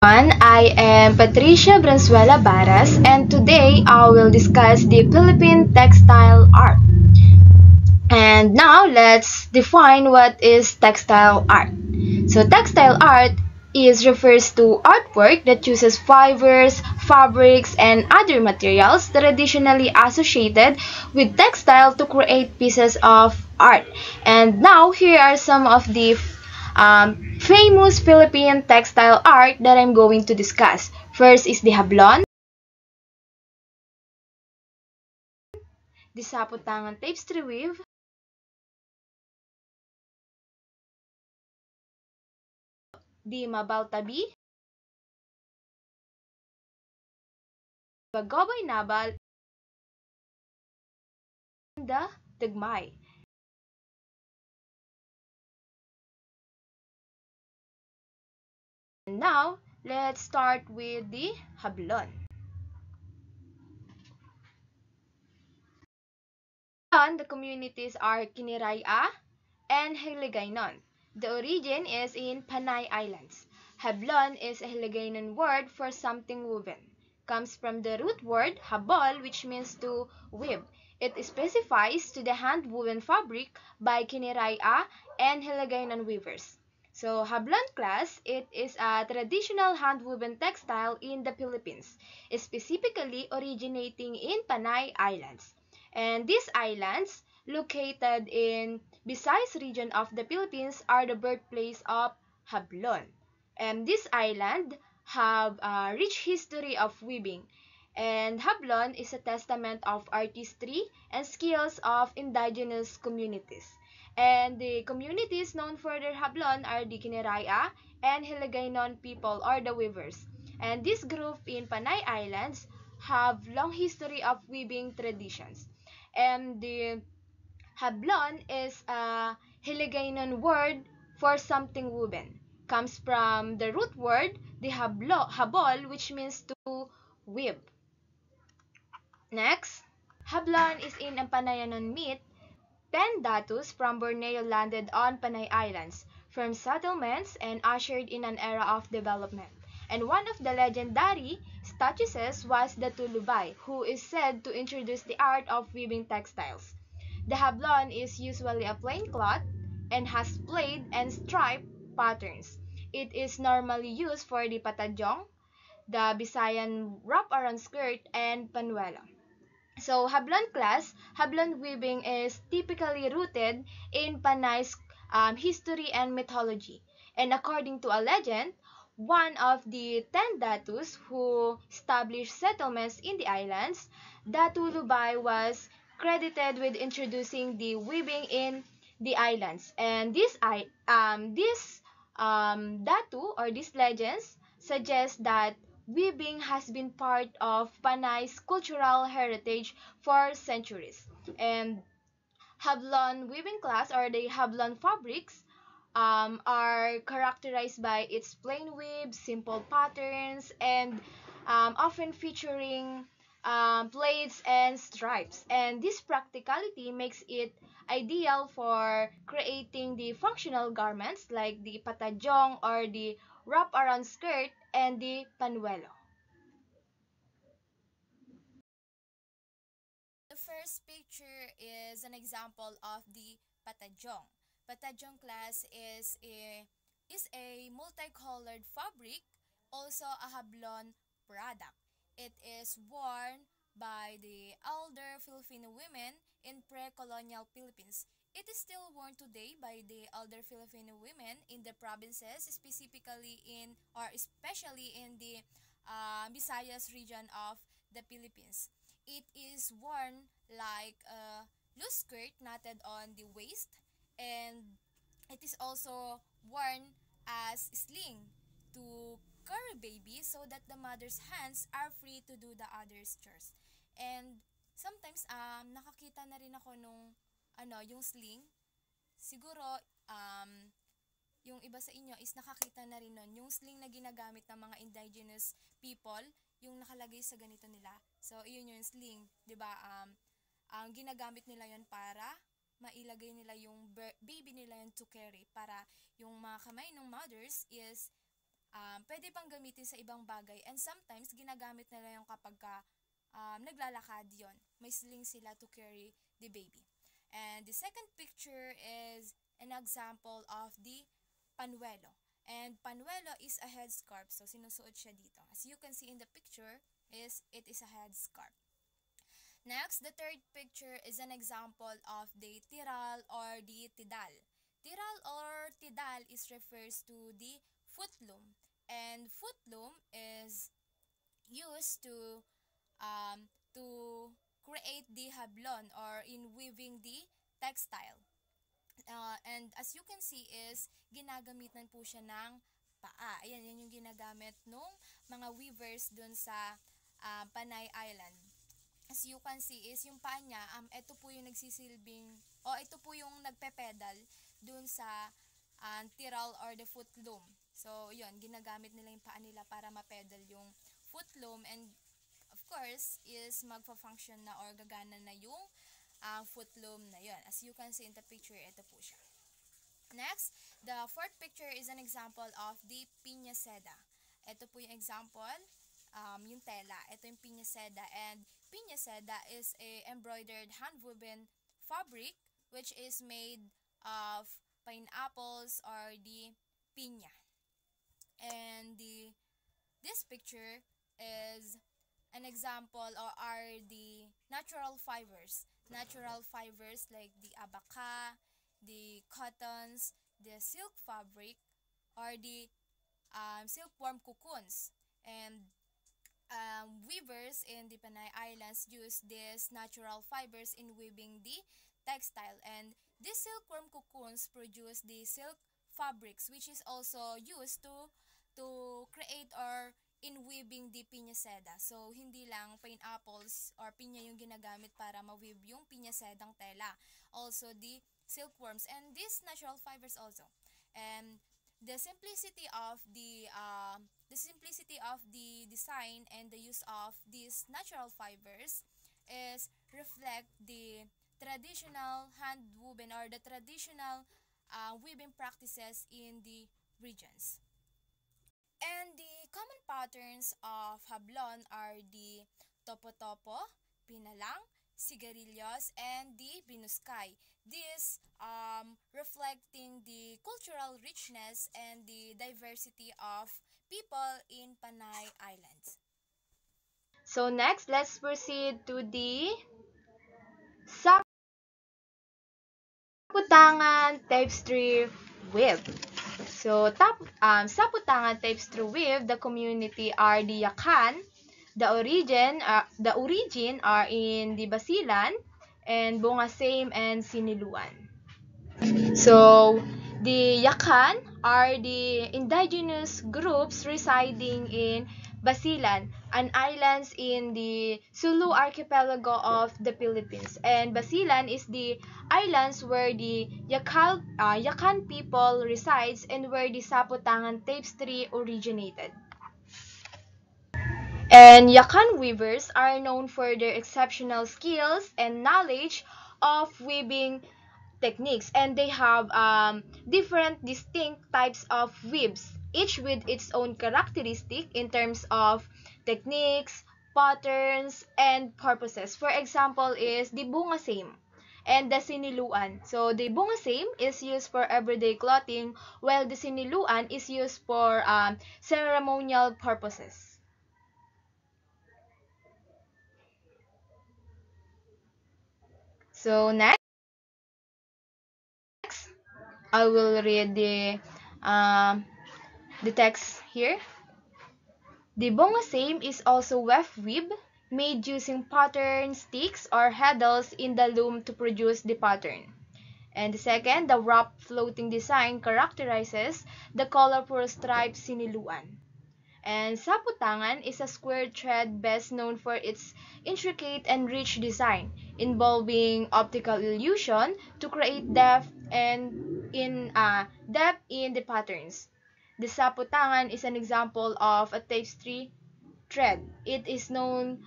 I am Patricia Branzuela Barras, and today I will discuss the Philippine textile art. And now let's define what is textile art. So textile art refers to artwork that uses fibers, fabrics, and other materials traditionally associated with textile to create pieces of art. And now here are some of the famous Philippine textile art that I'm going to discuss. First is the hablon, the saputangan tapestry weave, the mabaltabi, bagobay nabal, and the dagmay. And now, let's start with the hablon. The communities are Kiniraya and Hiligaynon. The origin is in Panay Islands. Hablon is a Hiligaynon word for something woven. Comes from the root word habol, which means to weave. It specifies to the hand-woven fabric by Kiniraya and Hiligaynon weavers. So, hablon class, it is a traditional hand-woven textile in the Philippines, specifically originating in Panay Islands. And these islands, located in Visayas region of the Philippines, are the birthplace of Hablon. And this island have a rich history of weaving. And Hablon is a testament of artistry and skills of indigenous communities. And the communities known for their Hablon are the Kiniraya and Hiligaynon people or the weavers. And this group in Panay Islands have long history of weaving traditions. And the hablon is a Hiligaynon word for something woven. Comes from the root word, the habol, which means to weave. Next, hablon is in ang Panayanon myth. 10 datus from Borneo landed on Panay Islands from settlements and ushered in an era of development. And one of the legendary statues was the Tulubay, who is said to introduce the art of weaving textiles. The hablon is usually a plain cloth and has plaid and stripe patterns. It is normally used for the patajong, the Bisayan wrap-around skirt, and panuelo. So, hablon class, hablon weaving is typically rooted in Panay's history and mythology. And according to a legend, one of the 10 datus who established settlements in the islands, Datu Lubay was credited with introducing the weaving in the islands. And this datu or these legends suggest that weaving has been part of Panay's cultural heritage for centuries. And Hablon weaving class or the Hablon fabrics are characterized by its plain weave, simple patterns, and often featuring plaids and stripes. And this practicality makes it ideal for creating the functional garments like the patajong or the wrap-around skirt and the panuelo. The first picture is an example of the patajong. Patajong class is a multicolored fabric, also a hablon product. It is worn by the elder Filipino women in pre-colonial Philippines. It is still worn today by the elder Filipino women in the provinces, specifically in or especially in the Visayas region of the Philippines. It is worn like a loose skirt knotted on the waist, and it is also worn as sling to carry baby so that the mother's hands are free to do the other's chores. And sometimes nakakita na rin ako nung yung sling. Siguro yung iba sa inyo is nakakita na rin nun, yung sling na ginagamit ng mga indigenous people, yung nakalagay sa ganito nila. So, iyon yung sling, 'di ba? Ang ginagamit nila yon para mailagay nila yung baby nila yon to carry para yung mga kamay ng mothers is pwede pang gamitin sa ibang bagay, and sometimes ginagamit nila yung kapag naglalakad yon. May sling sila to carry the baby. And the second picture is an example of the panuelo. And panuelo is a headscarf. So, sinusuot siya dito. As you can see in the picture, it is a headscarf. Next, the third picture is an example of the tiral or the tidal. Tiral or tidal refers to the footloom. And footloom is used to create the hablon or in weaving the textile. And as you can see is, ginagamitan po siya ng paa. Ayan, yan yung ginagamit nung mga weavers dun sa Panay Island. As you can see is, yung paa niya, ito po yung nagsisilbing, ito po yung nagpe-pedal dun sa tiral or the foot loom. So, yun, ginagamit nila yung paa nila para ma-pedal yung foot loom, and of course, is magpa-function na or gagana na yung foot loom na yun. As you can see in the picture, ito po siya. Next, the fourth picture is an example of the piña seda. Ito po yung example, yung tela. Ito yung piña seda, and piña seda is a embroidered hand-woven fabric which is made of pineapples or the piña. And this picture is an example or are the natural fibers. Natural fibers like the abaca, the cottons, the silk fabric, or the silkworm cocoons. And weavers in the Panay Islands use these natural fibers in weaving the textile. And these silkworm cocoons produce the silk fabrics, which is also used to create or in weaving the piña seda. So, hindi lang pineapples or piña yung ginagamit para ma-weave yung piña sedang tela. Also, the silkworms and these natural fibers also. And the simplicity of the design and the use of these natural fibers is reflect the traditional hand-woven or the traditional weaving practices in the regions. And the common patterns of hablon are the topo-topo, pinalang, sigarilyos, and the binuskay. This reflecting the cultural richness and the diversity of people in Panay Islands. So next, let's proceed to the Saputangan tapestry weave. So, Saputangan tapestry weave, the community are the Yakan. The origin are in the Basilan and Bongasame and Siniluan. So, the Yakan are the indigenous groups residing in Basilan, an island in the Sulu archipelago of the Philippines. And Basilan is the islands where the Yakan people resides and where the Saputangan tapestry originated. And Yakan weavers are known for their exceptional skills and knowledge of weaving techniques, and they have different distinct types of weaves, each with its own characteristic in terms of techniques, patterns, and purposes. For example is the bungasame and the siniluan. So the bungasame is used for everyday clothing, while the siniluan is used for ceremonial purposes. So next, I will read the text here. The bongasame is also weft weave made using pattern sticks or heddles in the loom to produce the pattern. And the second, the wrap floating design characterizes the colorful striped siniluan. And Saputangan is a square thread best known for its intricate and rich design, involving optical illusion to create depth in the patterns. The Saputangan is an example of a tapestry thread. It is known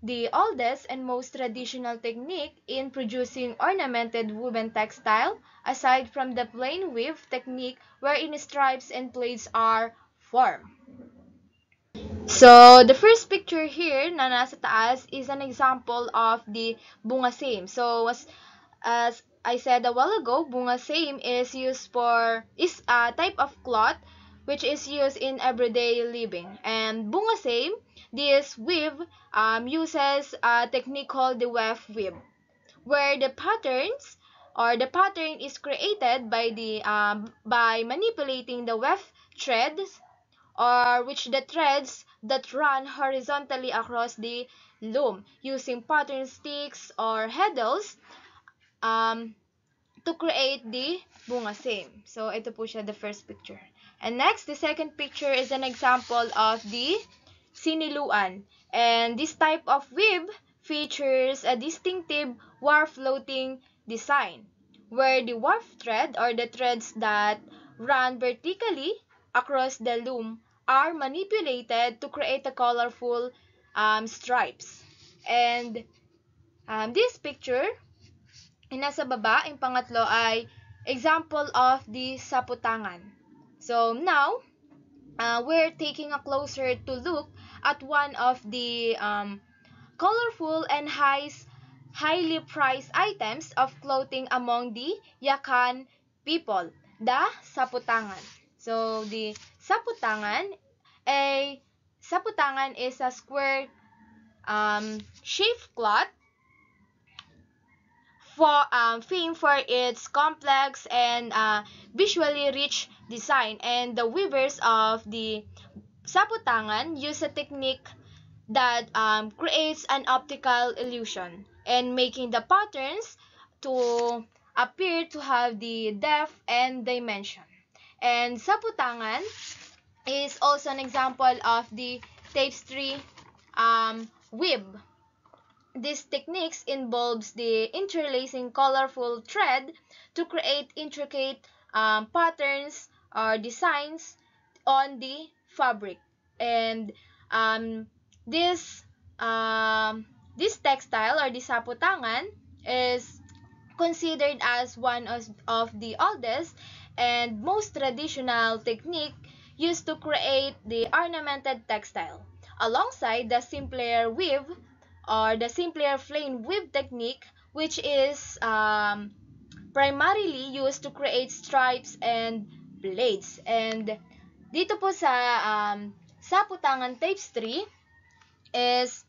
the oldest and most traditional technique in producing ornamented woven textile, aside from the plain weave technique wherein stripes and plaids are form. So, the first picture here na nasa taas is an example of the bunga-same. So, as I said a while ago, bunga-same is a type of cloth which is used in everyday living. And bunga-same, this weave uses a technique called the weft weave, where the pattern is created by manipulating the weft threads, or which the threads that run horizontally across the loom using pattern sticks or heddles um, to create the bunga-same. So, ito po siya, the first picture. And next, the second picture is an example of the siniluan. And this type of weave features a distinctive warp floating design, where the warp thread or the threads that run vertically across the loom are manipulated to create a colorful stripes. And this picture, yung nasa baba, yung pangatlo ay example of the saputangan. So now, we're taking a closer to look at one of the colorful and highly prized items of clothing among the Yakan people, the saputangan. So the saputangan is a square shaped cloth famed for its complex and visually rich design, and the weavers of the saputangan use a technique that creates an optical illusion and making the patterns to appear to have the depth and dimension. And saputangan is also an example of the tapestry weave. This technique involves the interlacing colorful thread to create intricate patterns or designs on the fabric. And um, this this textile or the saputangan is considered as one of the oldest and most traditional technique used to create the ornamented textile, alongside the simpler weave or the simpler plain weave technique, which is primarily used to create stripes and blades. And dito po sa saputangan tapestry is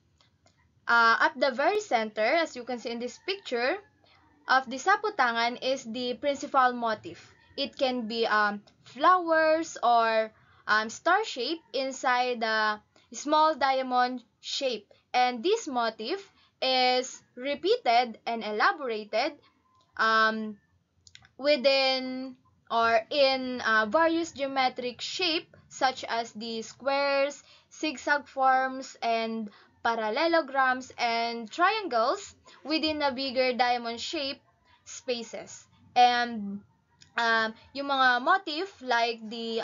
at the very center, as you can see in this picture, of the saputangan is the principal motif. It can be flowers or star shape inside the small diamond shape. And this motif is repeated and elaborated um, within or in various geometric shape such as the squares, zigzag forms, and parallelograms and triangles within a bigger diamond shape spaces. And yung mga motif like the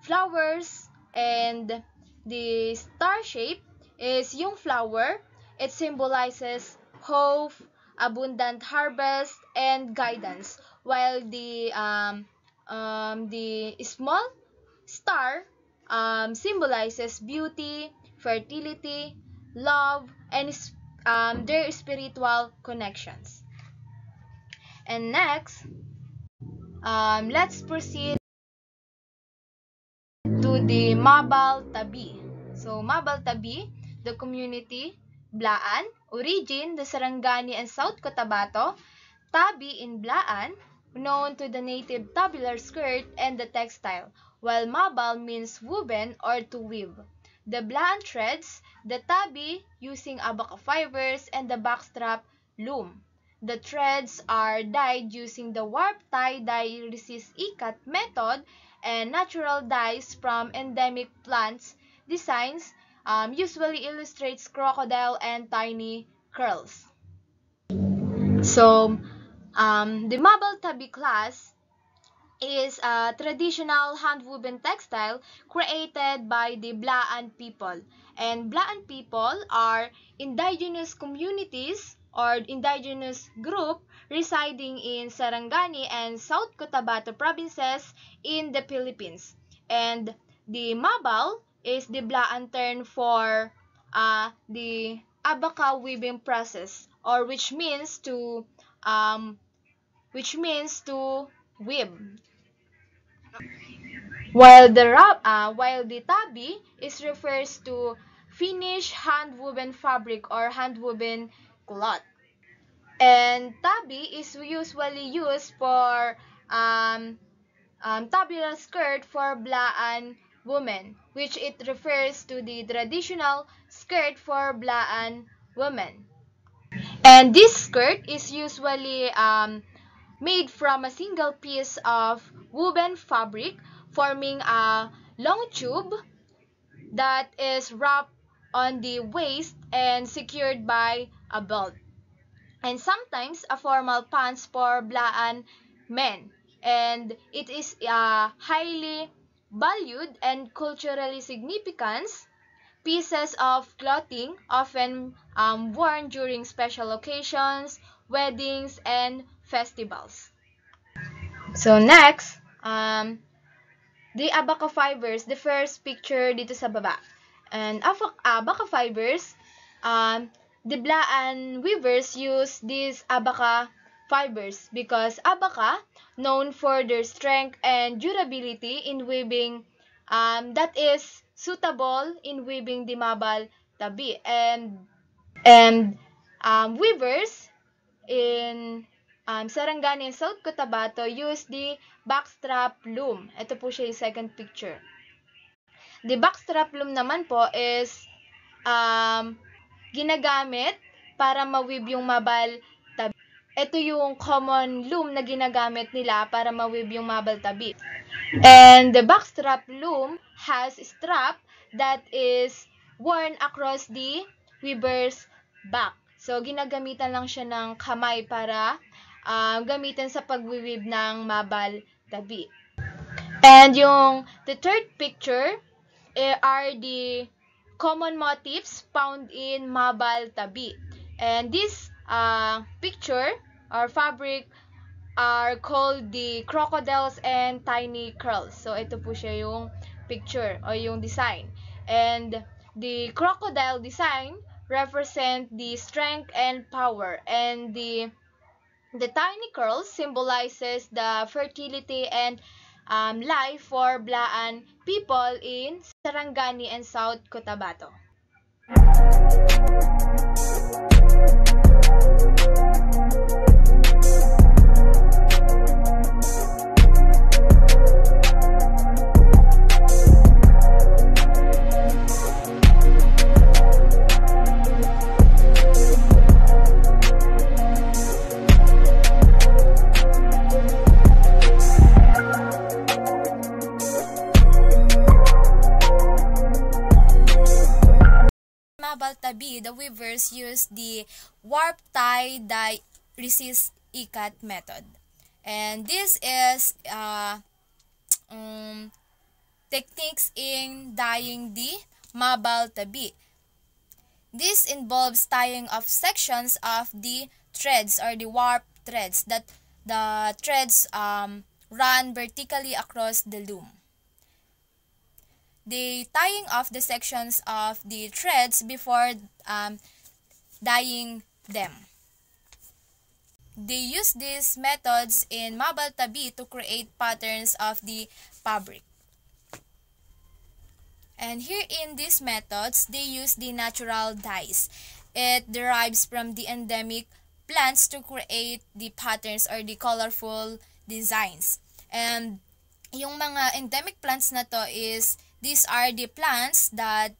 flowers and the star shape is yung flower. It symbolizes hope, abundant harvest, and guidance, while the small star symbolizes beauty, fertility, love, and their spiritual connections. And next, let's proceed to the Mabal Tabi. So, Mabal Tabi, the community, Blaan, origin, the Sarangani and South Cotabato, Tabi in Blaan, known to the native tabular skirt and the textile, while Mabal means woven or to weave. The Blaan threads, the Tabi using abaca fibers and the backstrap loom. The threads are dyed using the warp tie-dye resist ikat method and natural dyes from endemic plants. Designs usually illustrates crocodile and tiny curls. So, the Mabal Tabi class is a traditional hand-woven textile created by the Blaan people. And Blaan people are indigenous communities or indigenous group residing in Sarangani and South Cotabato provinces in the Philippines. And the mabal is the Blaan term for the abaca weaving process, or which means to weave. While the tabi is refers to finished hand-woven fabric or hand-woven cloth. And tabi is usually used for tabular skirt for Blaan women, which it refers to the traditional skirt for Blaan women. And this skirt is usually made from a single piece of woven fabric, forming a long tube that is wrapped on the waist and secured by a belt, and sometimes a formal pants for Blaan men. And it is highly valued and culturally significant pieces of clothing, often worn during special occasions, weddings, and festivals. So next, the abaca fibers, the first picture dito sa baba. And abaca fibers, the Blaan weavers use these abaca fibers because abaca, known for their strength and durability in weaving, that is suitable in weaving the mabal tabi. And weavers in Sarangani and South Cotabato use the backstrap loom. Ito po siya yung second picture. The backstrap loom naman po is ginagamit para ma-weave yung mabal tabi. Ito yung common loom na ginagamit nila para ma-weave yung mabal tabi. And the backstrap loom has a strap that is worn across the weaver's back. So, ginagamitan lang siya ng kamay para gamitin sa pag-weave ng mabal tabi. And the third picture are the common motifs found in mabal tabi. And this picture or fabric are called the crocodiles and tiny curls. So, ito po siya yung picture o yung design. And the crocodile design represent the strength and power, and the tiny curls symbolizes the fertility and life for Blaan people in Sarangani and South Cotabato. Mabal tabi, the weavers use the warp tie dye resist ikat method. And this is techniques in dyeing the mabal tabi. This involves tying of sections of the threads or the warp threads that the threads run vertically across the loom. The tying of the sections of the threads before dyeing them. They use these methods in mabal tabi to create patterns of the fabric. And here in these methods, they use the natural dyes. It derives from the endemic plants to create the patterns or the colorful designs. And yung mga endemic plants na to is these are the plants that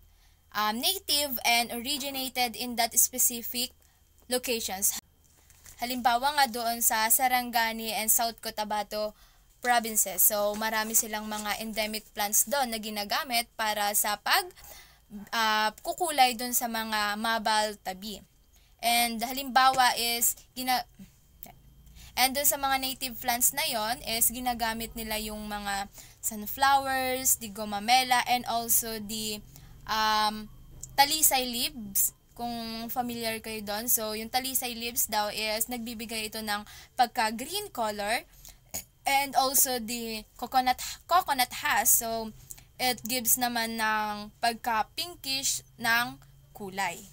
native and originated in that specific locations. Halimbawa nga doon sa Sarangani and South Cotabato provinces. So, marami silang mga endemic plants doon na ginagamit para sa kukulay doon sa mga mabal tabi. And halimbawa is and doon sa mga native plants na yon is ginagamit nila yung mga sunflowers, the gomamela, and also the talisay leaves, kung familiar kayo doon. So, yung talisay leaves daw is nagbibigay ito ng pagka-green color, and also the coconut husk. So, It gives naman ng pagka-pinkish ng kulay.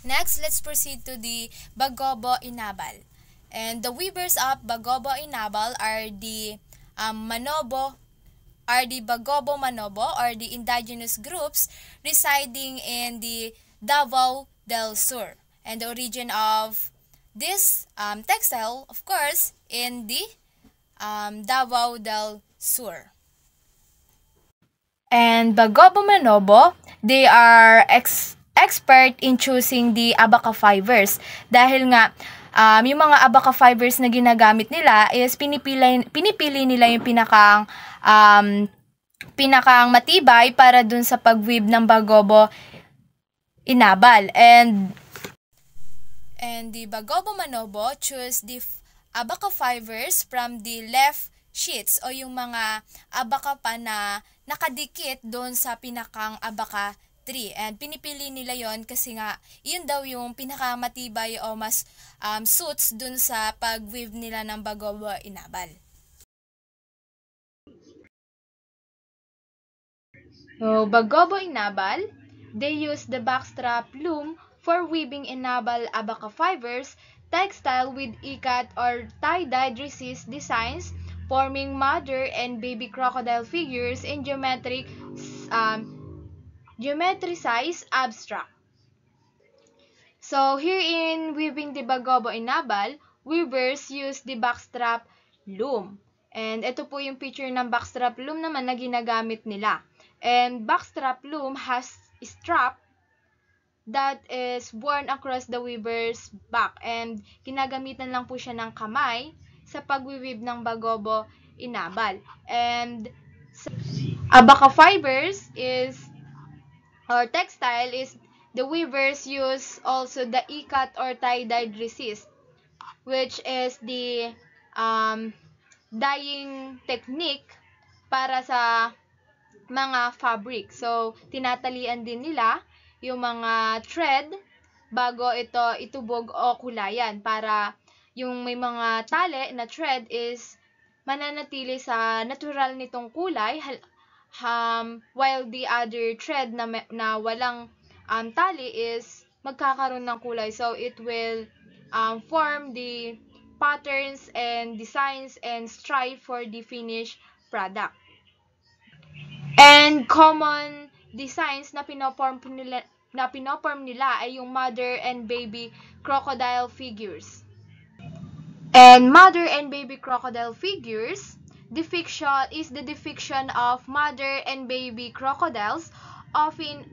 Next, let's proceed to the Bagobo Inabal. And the weavers of Bagobo Inabal are the Bagobo Manobo or the indigenous groups residing in the Davao del Sur. And the origin of this textile, of course, in the Davao del Sur. And Bagobo Manobo, they are expert in choosing the abaca fibers dahil nga yung mga abaca fibers na ginagamit nila is pinipili nila yung pinakang matibay para dun sa pag-weave ng Bagobo Inabal. And the Bagobo Manobo choose the abaca fibers from the left sheets o yung mga abaca pa na nakadikit doon sa pinakang abaca tree. And pinipili nila yon kasi nga yun daw yung pinakamatibay o mas suits dun sa pag-weave nila ng Bagobo Inabal. So, Bagobo Inabal, they use the backstrap loom for weaving inabal abaca fibers, textile with ikat or tie-dyed resist designs, forming mother and baby crocodile figures in geometry-sized abstract. So, here in weaving the Bagobo Inabal, weavers use the backstrap loom. And ito po yung picture ng backstrap loom naman na ginagamit nila. And backstrap loom has a strap that is worn across the weaver's back. And ginagamitan lang po siya ng kamay sa pag-weave ng Bagobo Inabal. And abaca fibers or textile is the weavers use also the ikat or tie-dyed resist, which is the dyeing technique para sa mga fabric. So, tinatalian din nila yung mga thread bago ito itubog o kulayan para yung may mga tali na thread is mananatili sa natural nitong kulay while the other thread na walang tali is magkakaroon ng kulay. So, it will form the patterns and designs and strive for the finished product. And common designs na pinoform nila ay yung mother and baby crocodile figures. And mother and baby crocodile figures, the depiction of mother and baby crocodiles, often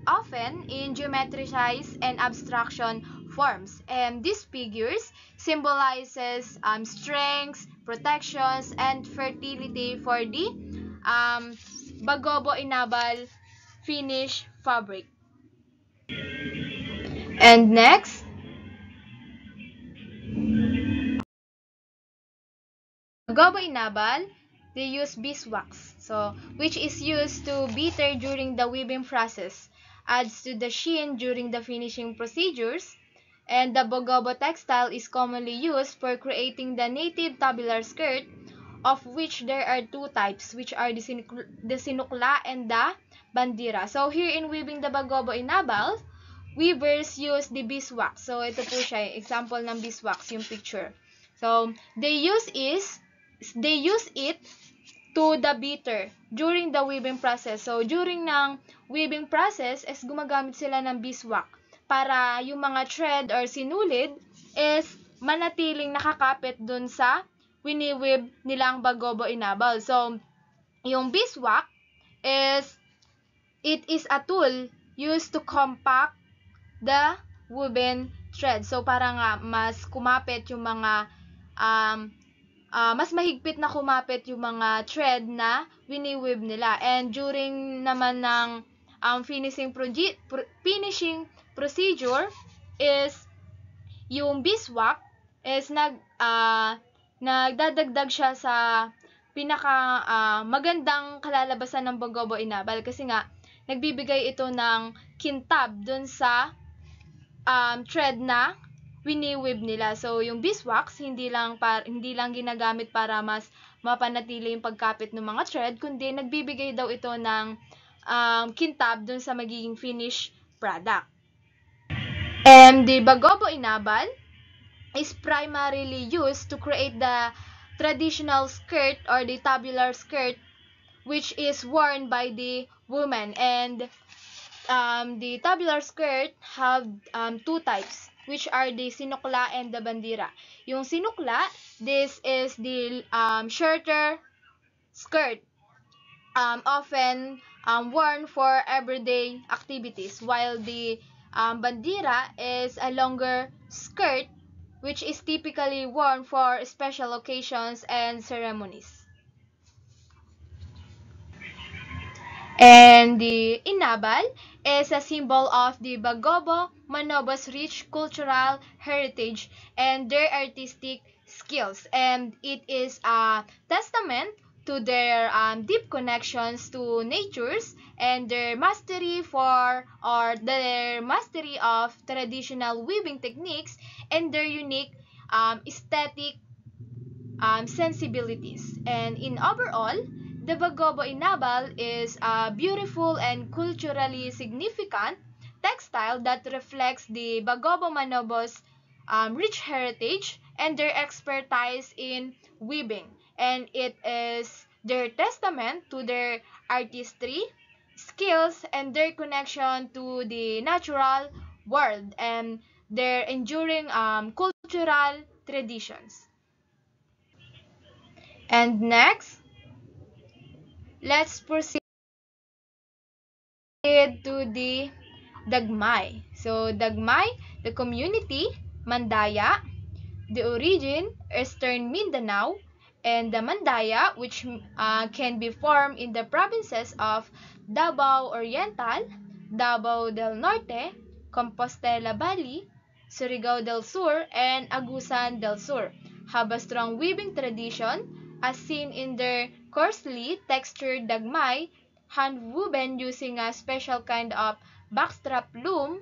in geometrized and abstraction forms. And these figures symbolizes strength, protections, and fertility for the Bagobo Inabal finish fabric. And next, Bagobo Inabal, they use beeswax, which is used to bitter during the weaving process, adds to the sheen during the finishing procedures, and the Bagobo textile is commonly used for creating the native tabular skirt, of which there are two types, which are the sinukla and the bandira. So, here in weaving the Bagobo Inabal, weavers use the beeswax. So, ito po siya, example ng beeswax, yung picture. So, they use it to the bitter during the weaving process. So, during ng weaving process, is gumagamit sila ng beeswax para yung mga thread or sinulid is manatiling nakakapit dun sa wini-weave nilang Bagobo Inabal. So, yung beeswax it is a tool used to compact the woven thread. So, para nga mas kumapit yung mga mas mahigpit na kumapit yung mga thread na wini-weave nila. And during naman ng finishing procedure is yung beeswax is nagdadagdag siya sa pinaka magandang kalalabasan ng Bagobo Inabal kasi nga nagbibigay ito ng kintab dun sa thread na wini-weave nila. So yung beeswax hindi lang ginagamit para mas mapanatili yung pagkapit ng mga thread, kundi nagbibigay daw ito ng kintab dun sa magiging finished product. And the Bagobo Inabal is primarily used to create the traditional skirt or the tabular skirt, which is worn by the woman. And the tabular skirt have two types, which are the sinukla and the bandira. Yung sinukla, this is the shorter skirt, often worn for everyday activities, while the bandira is a longer skirt, which is typically worn for special occasions and ceremonies. And the inabal is a symbol of the Bagobo Manobos' rich cultural heritage and their artistic skills. And it is a testament to their deep connections to natures and their mastery of traditional weaving techniques and their unique aesthetic sensibilities. And in overall, the Bagobo Inabal is a beautiful and culturally significant textile that reflects the Bagobo Manobos' rich heritage and their expertise in weaving. And it is their testament to their artistry, skills, and their connection to the natural world and their enduring cultural traditions. And next, let's proceed to the Dagmay. So, Dagmay, the community, Mandaya, the origin, Eastern Mindanao, and the Mandaya, which can be formed in the provinces of Davao Oriental, Davao del Norte, Compostela Valley, Surigao del Sur, and Agusan del Sur, have a strong weaving tradition as seen in their coarsely textured dagmay, hand-woven using a special kind of backstrap loom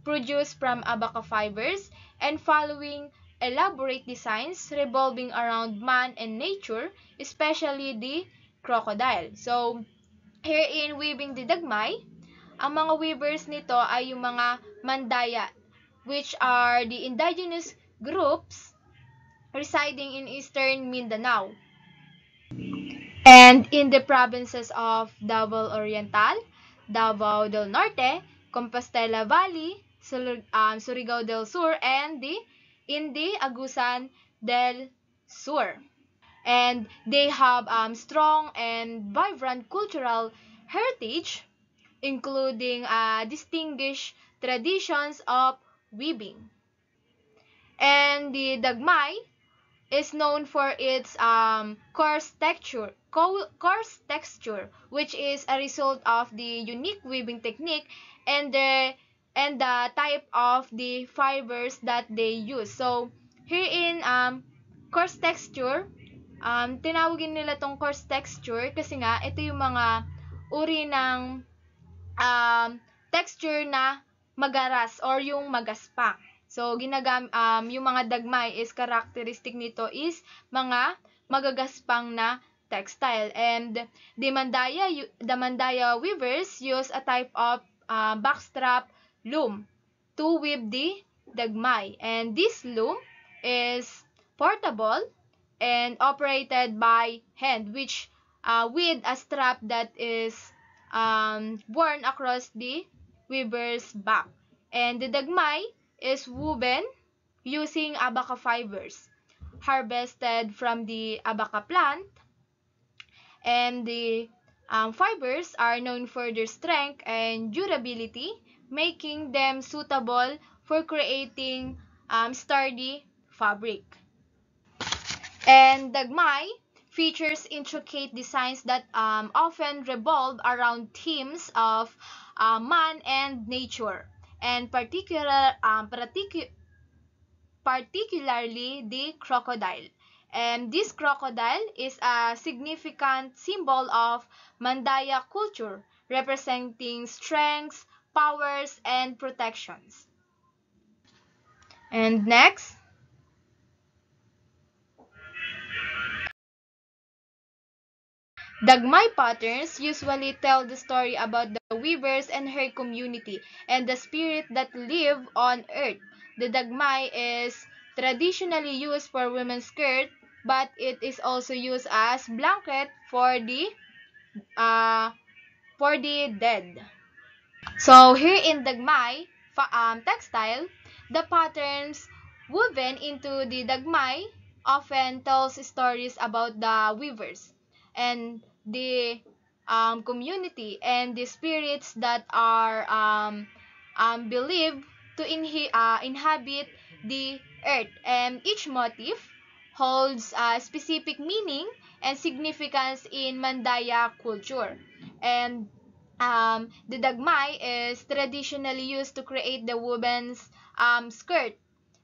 produced from abaca fibers and following elaborate designs revolving around man and nature, especially the crocodile. So, here in Weaving the Dagmay, ang mga weavers nito ay yung mga Mandaya, which are the indigenous groups residing in eastern Mindanao and in the provinces of Davao Oriental, Davao del Norte, Compostela Valley, Surigao del Sur, and in the Agusan del Sur. And they have strong and vibrant cultural heritage, including distinguished traditions of weaving. And the Dagmay is known for its coarse texture, which is a result of the unique weaving technique and the type of the fibers that they use. So, here in coarse texture, tinawagin nila tong coarse texture kasi nga ito yung mga uri ng texture na magaras or yung magaspang. So, yung mga dagmay is characteristic nito is mga magagaspang na textile. And the Mandaya weavers use a type of backstrap loom to weave the dagmay. And this loom is portable and operated by hand, which with a strap that is worn across the weaver's back. And the dagmay is woven using abaca fibers harvested from the abaca plant, and the fibers are known for their strength and durability, making them suitable for creating sturdy fabric. And dagmay features intricate designs that often revolve around themes of man and nature, and particularly the crocodile. And this crocodile is a significant symbol of Mandaya culture, representing strengths, powers, and protections. And next, Dagmay patterns usually tell the story about the weavers and her community and the spirit that live on earth. The dagmay is traditionally used for women's skirt, but it is also used as blanket uh, for the dead. So here in dagmay textile, the patterns woven into the dagmay often tells stories about the weavers and the community and the spirits that are believed to inhabit the earth. And each motif holds a specific meaning and significance in Mandaya culture. And the dagmay is traditionally used to create the woman's skirt,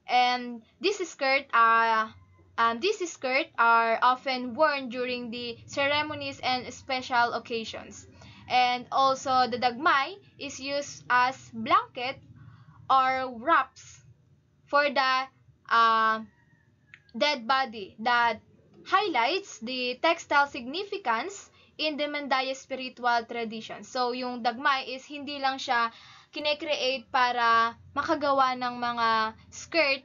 and these skirt are often worn during the ceremonies and special occasions. And also, the dagmay is used as blanket or wraps for the uh, dead body that highlights the textile significance in the Mandaya spiritual tradition. So, yung dagmay is hindi lang siya kine-create para makagawa ng mga skirt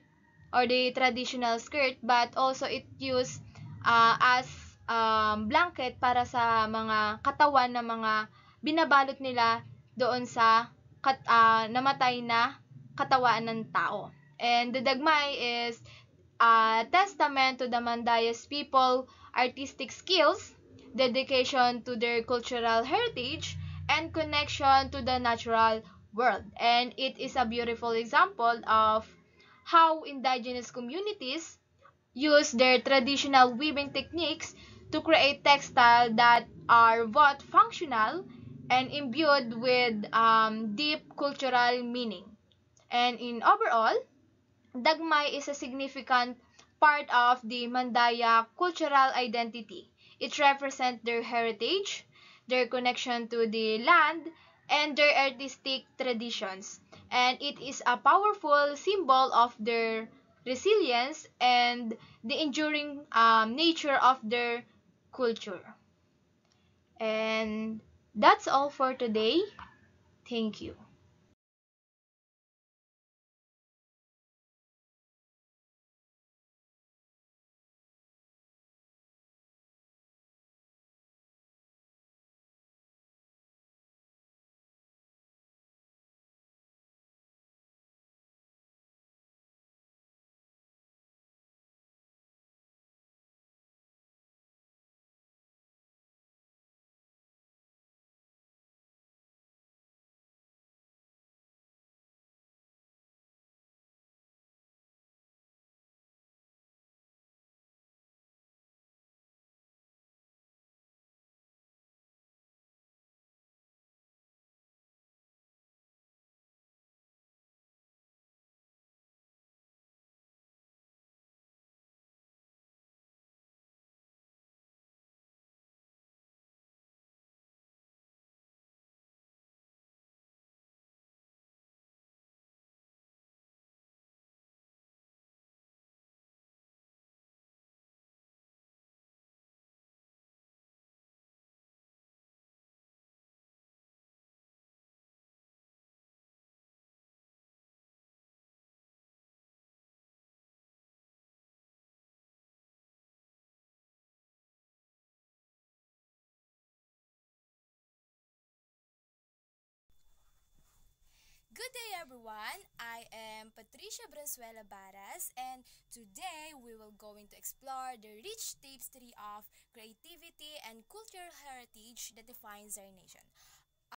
or the traditional skirt, but also it used as blanket para sa mga katawan ng mga binabalot nila doon sa namatay na katawan ng tao. And the dagmay is a testament to the Mandayas people artistic skills, dedication to their cultural heritage, and connection to the natural world. And it is a beautiful example of how indigenous communities use their traditional weaving techniques to create textile that are both functional and imbued with deep cultural meaning. And in overall, dagmay is a significant part of the Mandaya cultural identity. It represents their heritage, their connection to the land, and their artistic traditions. And it is a powerful symbol of their resilience and the enduring nature of their culture. And that's all for today. Thank you. Good day everyone, I am Patricia Brazuela Barras and today we will going to explore the rich tapestry of creativity and cultural heritage that defines our nation.